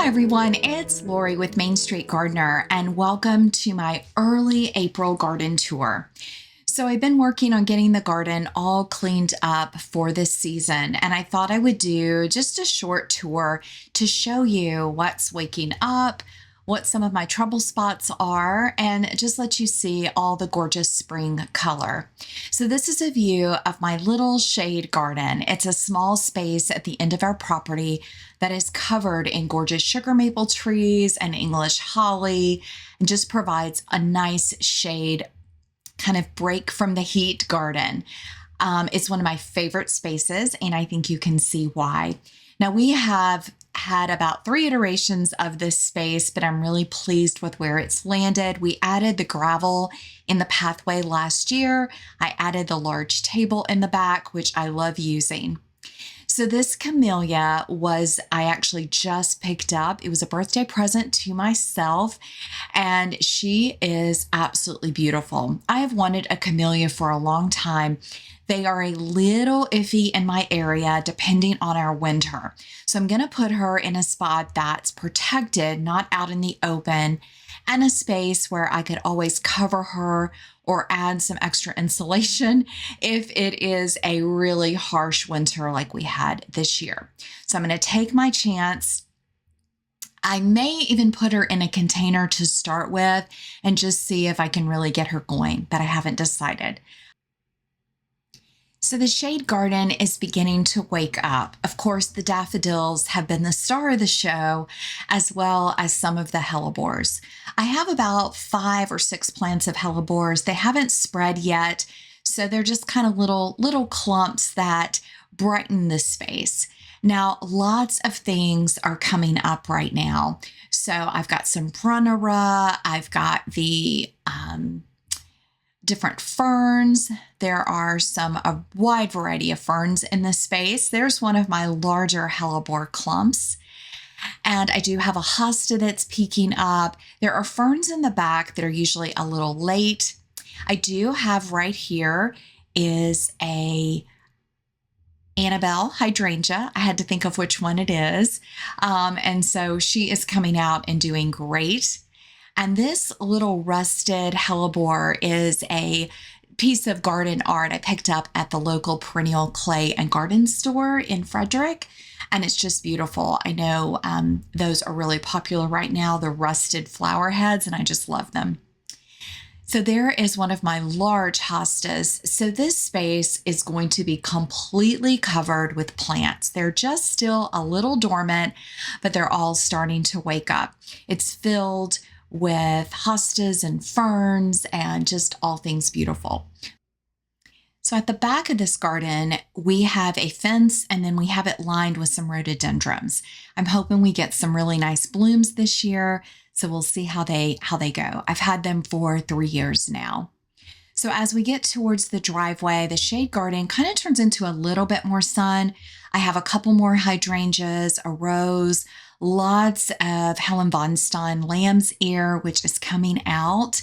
Hi everyone, it's Lori with Main Street Gardener and welcome to my early April garden tour. So I've been working on getting the garden all cleaned up for this season, and I thought I would do just a short tour to show you what's waking up, what some of my trouble spots are, and just let you see all the gorgeous spring color. So this is a view of my little shade garden. It's a small space at the end of our property that is covered in gorgeous sugar maple trees and English holly, and just provides a nice shade kind of break from the heat garden. It's one of my favorite spaces, and I think you can see why. Now, we have had about 3 iterations of this space, but I'm really pleased with where it's landed. We added the gravel in the pathway last year. I added the large table in the back, which I love using. So this camellia I actually just picked up. It was a birthday present to myself, and she is absolutely beautiful. I have wanted a camellia for a long time. They are a little iffy in my area depending on our winter. So I'm going to put her in a spot that's protected, not out in the open, and a space where I could always cover her or add some extra insulation if it is a really harsh winter like we had this year. So I'm going to take my chance. I may even put her in a container to start with and just see if I can really get her going, but I haven't decided. So the shade garden is beginning to wake up. Of course, the daffodils have been the star of the show, as well as some of the hellebores. I have about 5 or 6 plants of hellebores. They haven't spread yet, so they're just kind of little clumps that brighten the space. Now, lots of things are coming up right now. So I've got some brunnera, I've got the different ferns. There are a wide variety of ferns in this space. There's one of my larger hellebore clumps. And I do have a hosta that's peeking up. There are ferns in the back that are usually a little late. I do have right here is a Annabelle hydrangea. I had to think of which one it is. And so she is coming out and doing great. And this little rusted hellebore is a piece of garden art I picked up at the local perennial clay and garden store in Frederick, and it's just beautiful. I know those are really popular right now, the rusted flower heads, and I just love them. So there is one of my large hostas. So this space is going to be completely covered with plants. They're just still a little dormant, but they're all starting to wake up. It's filled with hostas and ferns and just all things beautiful. So at the back of this garden, we have a fence, and then we have it lined with some rhododendrons. I'm hoping we get some really nice blooms this year, so we'll see how they go. I've had them for 3 years now. So as we get towards the driveway, the shade garden kind of turns into a little bit more sun. I have a couple more hydrangeas, a rose, lots of Helen von Stein lamb's ear, which is coming out,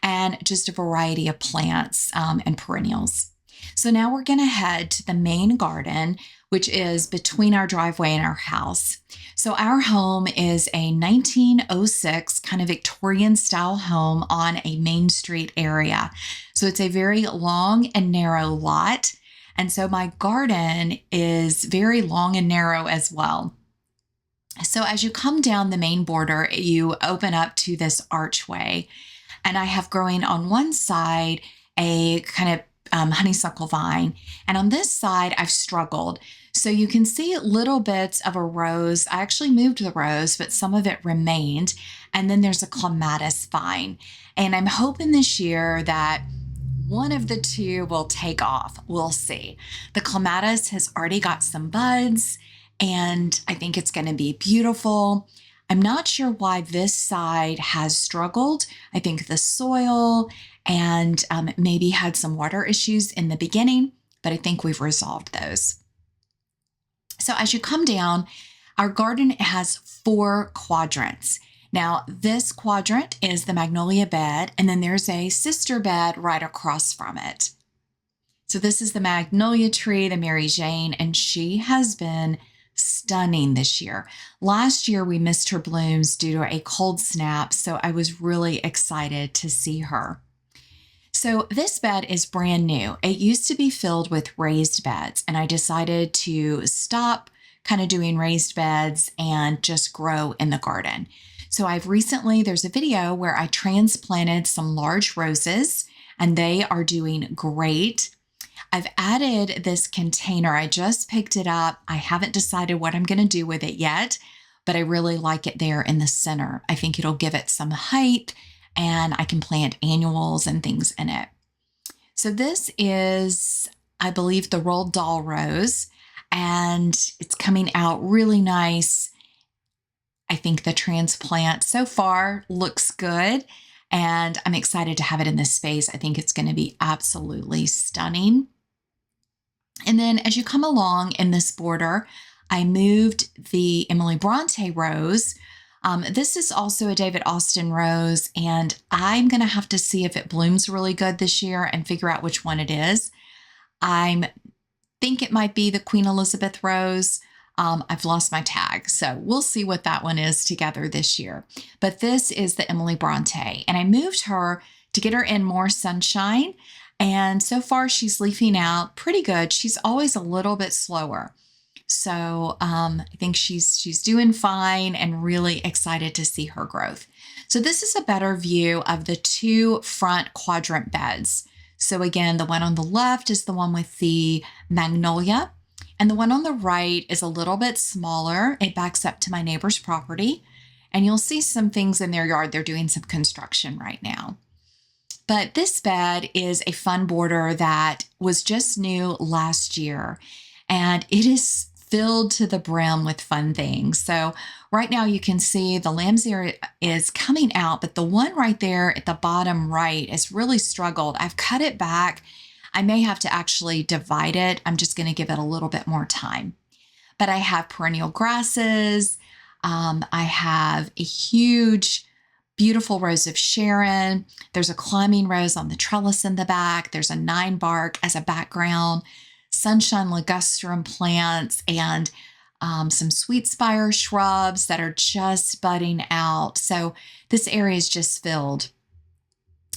and just a variety of plants and perennials. So now we're going to head to the main garden, which is between our driveway and our house. So our home is a 1906 kind of Victorian style home on a main street area. So it's a very long and narrow lot. And so my garden is very long and narrow as well. So as you come down the main border, you open up to this archway, and I have growing on one side a kind of honeysuckle vine, and on this side I've struggled. So you can see little bits of a rose. I actually moved the rose, but some of it remained, and then there's a clematis vine, and I'm hoping this year that one of the two will take off. We'll see. The clematis has already got some buds, and I think it's going to be beautiful. I'm not sure why this side has struggled. I think the soil and maybe had some water issues in the beginning, but I think we've resolved those. So as you come down, our garden has 4 quadrants. Now, this quadrant is the magnolia bed, and then there's a sister bed right across from it. So this is the magnolia tree, the Mary Jane, and she has been stunning this year. Last year, we missed her blooms due to a cold snap, so I was really excited to see her. So this bed is brand new. It used to be filled with raised beds, and I decided to stop kind of doing raised beds and just grow in the garden. So there's a video where I transplanted some large roses, and they are doing great. I've added this container. I just picked it up. I haven't decided what I'm going to do with it yet, but I really like it there in the center. I think it'll give it some height, and I can plant annuals and things in it. So this is, I believe, the rolled doll rose, and it's coming out really nice. I think the transplant so far looks good, and I'm excited to have it in this space. I think it's going to be absolutely stunning. And then as you come along in this border, I moved the Emily Bronte rose. This is also a David Austin rose, and I'm going to have to see if it blooms really good this year and figure out which one it is. I think it might be the Queen Elizabeth rose. I've lost my tag, so we'll see what that one is together this year. But this is the Emily Bronte, and I moved her to get her in more sunshine. And so far she's leafing out pretty good. She's always a little bit slower. So I think she's doing fine and really excited to see her growth. So this is a better view of the two front quadrant beds. So again, the one on the left is the one with the magnolia, and the one on the right is a little bit smaller. It backs up to my neighbor's property, and you'll see some things in their yard. They're doing some construction right now. But this bed is a fun border that was just new last year, and it is filled to the brim with fun things. So right now you can see the lambs is coming out, but the one right there at the bottom right has really struggled. I've cut it back. I may have to actually divide it. I'm just going to give it a little bit more time. But I have perennial grasses. I have a huge beautiful rose of Sharon. There's a climbing rose on the trellis in the back. There's a 9 bark as a background, sunshine ligustrum plants, and some sweet spire shrubs that are just budding out. So this area is just filled.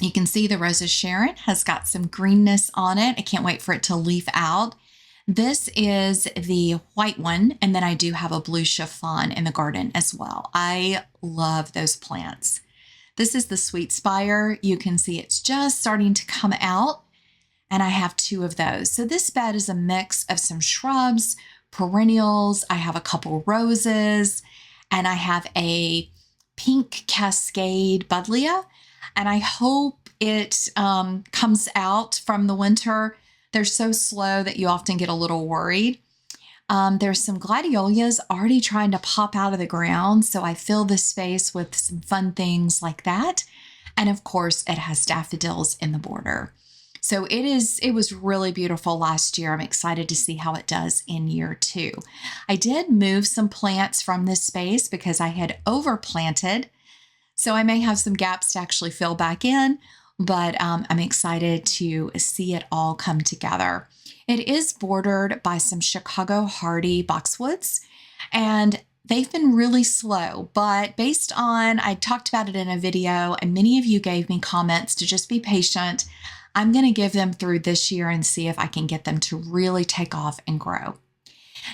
You can see the rose of Sharon has got some greenness on it. I can't wait for it to leaf out. This is the white one, and then I do have a blue chiffon in the garden as well. I love those plants. This is the sweet spire. You can see it's just starting to come out, and I have 2 of those. So this bed is a mix of some shrubs, perennials. I have a couple roses, and I have a pink cascade buddleia, and I hope it comes out from the winter. They're so slow that you often get a little worried. There's some gladiolus already trying to pop out of the ground, so I fill this space with some fun things like that. And of course, it has daffodils in the border. So it was really beautiful last year. I'm excited to see how it does in year 2. I did move some plants from this space because I had overplanted, so I may have some gaps to actually fill back in, but I'm excited to see it all come together. It is bordered by some Chicago hardy boxwoods, and they've been really slow, but based on, I talked about it in a video, and many of you gave me comments to just be patient. I'm going to give them through this year and see if I can get them to really take off and grow.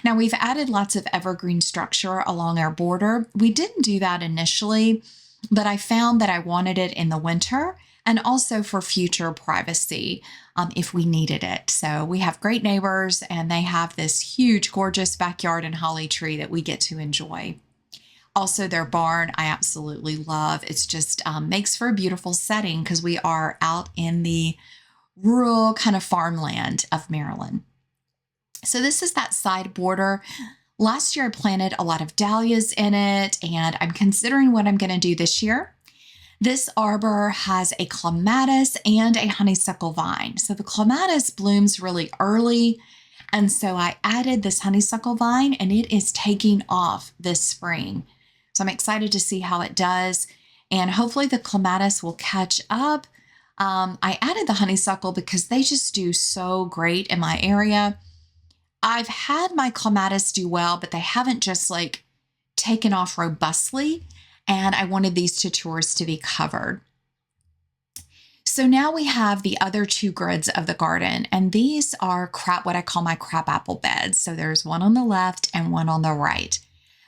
Now, we've added lots of evergreen structure along our border. We didn't do that initially, but I found that I wanted it in the winter and also for future privacy if we needed it. So we have great neighbors, and they have this huge, gorgeous backyard and holly tree that we get to enjoy. Also, their barn, I absolutely love. It's just makes for a beautiful setting because we are out in the rural kind of farmland of Maryland. So this is that side border. Last year, I planted a lot of dahlias in it, and I'm considering what I'm going to do this year. This arbor has a clematis and a honeysuckle vine. So the clematis blooms really early, and so I added this honeysuckle vine, and it is taking off this spring. So I'm excited to see how it does, and hopefully the clematis will catch up. I added the honeysuckle because they just do so great in my area. I've had my clematis do well, but they haven't just like taken off robustly. And I wanted these tutors to be covered. So now we have the other two grids of the garden, and these are what I call my crabapple beds. So there's one on the left and one on the right.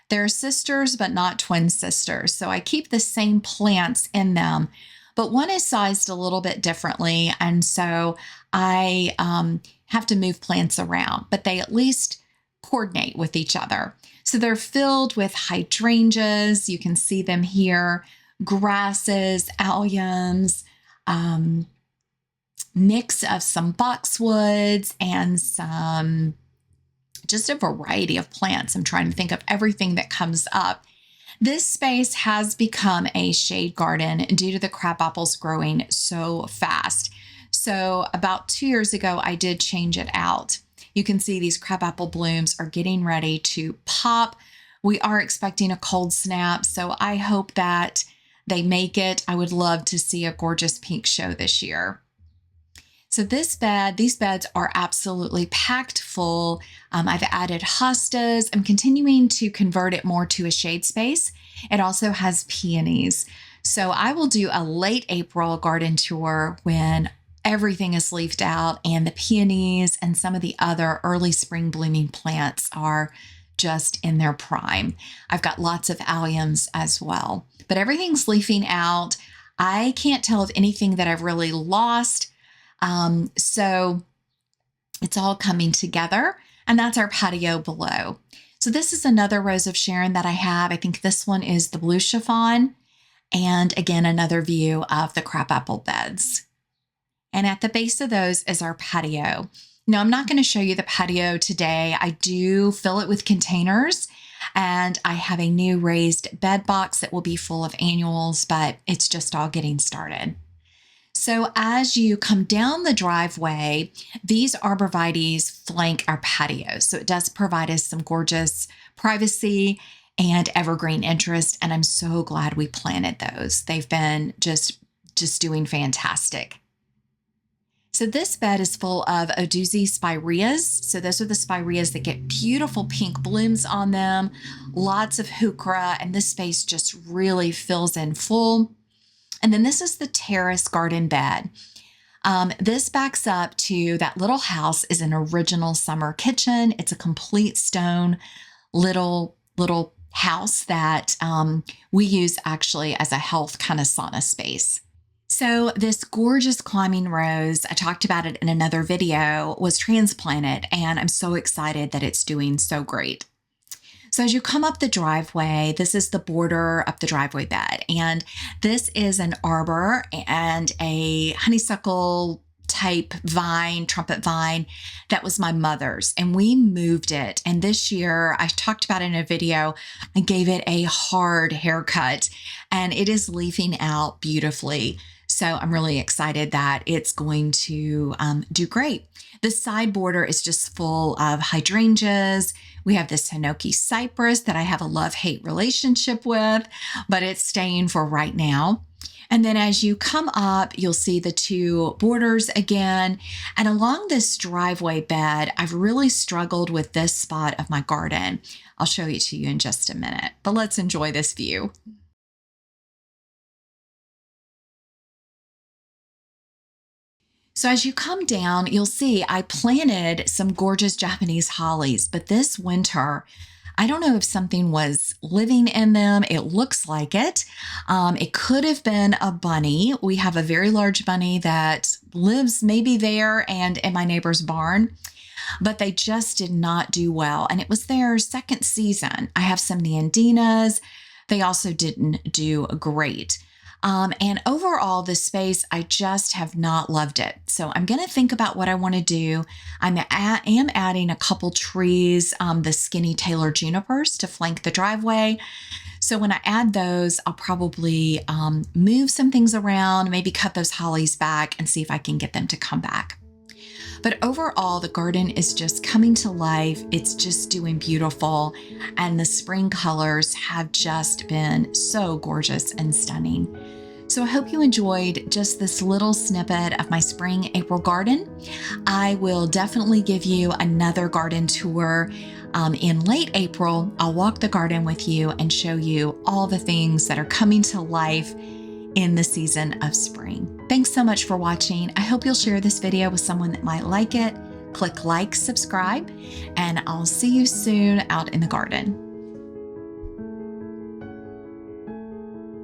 They're sisters, but not twin sisters. So I keep the same plants in them, but one is sized a little bit differently. And so I have to move plants around, but they at least coordinate with each other. So they're filled with hydrangeas. You can see them here, grasses, alliums, mix of some boxwoods and some, just a variety of plants. I'm trying to think of everything that comes up. This space has become a shade garden due to the crabapples growing so fast. So about 2 years ago, I did change it out. You can see these crabapple blooms are getting ready to pop. We are expecting a cold snap, so I hope that they make it. I would love to see a gorgeous pink show this year. So these beds are absolutely packed full. I've added hostas. I'm continuing to convert it more to a shade space. It also has peonies. So I will do a late April garden tour when everything is leafed out and the peonies and some of the other early spring blooming plants are just in their prime. I've got lots of alliums as well, but everything's leafing out. I can't tell of anything that I've really lost. So it's all coming together, and that's our patio below. So this is another Rose of Sharon that I have. I think this one is the blue chiffon, and again, another view of the crabapple beds. And at the base of those is our patio. Now, I'm not going to show you the patio today. I do fill it with containers, and I have a new raised bed box that will be full of annuals, but it's just all getting started. So as you come down the driveway, these arborvitaes flank our patio. So it does provide us some gorgeous privacy and evergreen interest, and I'm so glad we planted those. They've been just doing fantastic. So this bed is full of Odoozie spireas. So those are the spireas that get beautiful pink blooms on them, lots of heuchera, and this space just really fills in full. And then this is the terrace garden bed. This backs up to that little house is an original summer kitchen. It's a complete stone little house that we use actually as a health kind of sauna space. So this gorgeous climbing rose, I talked about it in another video, was transplanted, and I'm so excited that it's doing so great. So as you come up the driveway, this is the border up the driveway bed, and this is an arbor and a honeysuckle type vine, trumpet vine, that was my mother's, and we moved it. And this year, I talked about it in a video, I gave it a hard haircut, and it is leafing out beautifully. So I'm really excited that it's going to do great. The side border is just full of hydrangeas. We have this Hinoki cypress that I have a love-hate relationship with, but it's staying for right now. And then as you come up, you'll see the two borders again. And along this driveway bed, I've really struggled with this spot of my garden. I'll show it to you in just a minute, but let's enjoy this view. So as you come down, you'll see I planted some gorgeous Japanese hollies, but this winter, I don't know if something was living in them. It looks like it. It could have been a bunny. We have a very large bunny that lives maybe there and in my neighbor's barn, but they just did not do well. And it was their second season. I have some Neandinas. They also didn't do great. And overall, the space, I just have not loved it. So I'm going to think about what I want to do. I am adding a couple trees, the skinny Taylor junipers to flank the driveway. So when I add those, I'll probably move some things around, maybe cut those hollies back and see if I can get them to come back. But overall, the garden is just coming to life. It's just doing beautiful. And the spring colors have just been so gorgeous and stunning. So I hope you enjoyed just this little snippet of my spring April garden. I will definitely give you another garden tour in late April. I'll walk the garden with you and show you all the things that are coming to life in the season of spring. Thanks so much for watching. I hope you'll share this video with someone that might like it. Click like, subscribe, and I'll see you soon out in the garden.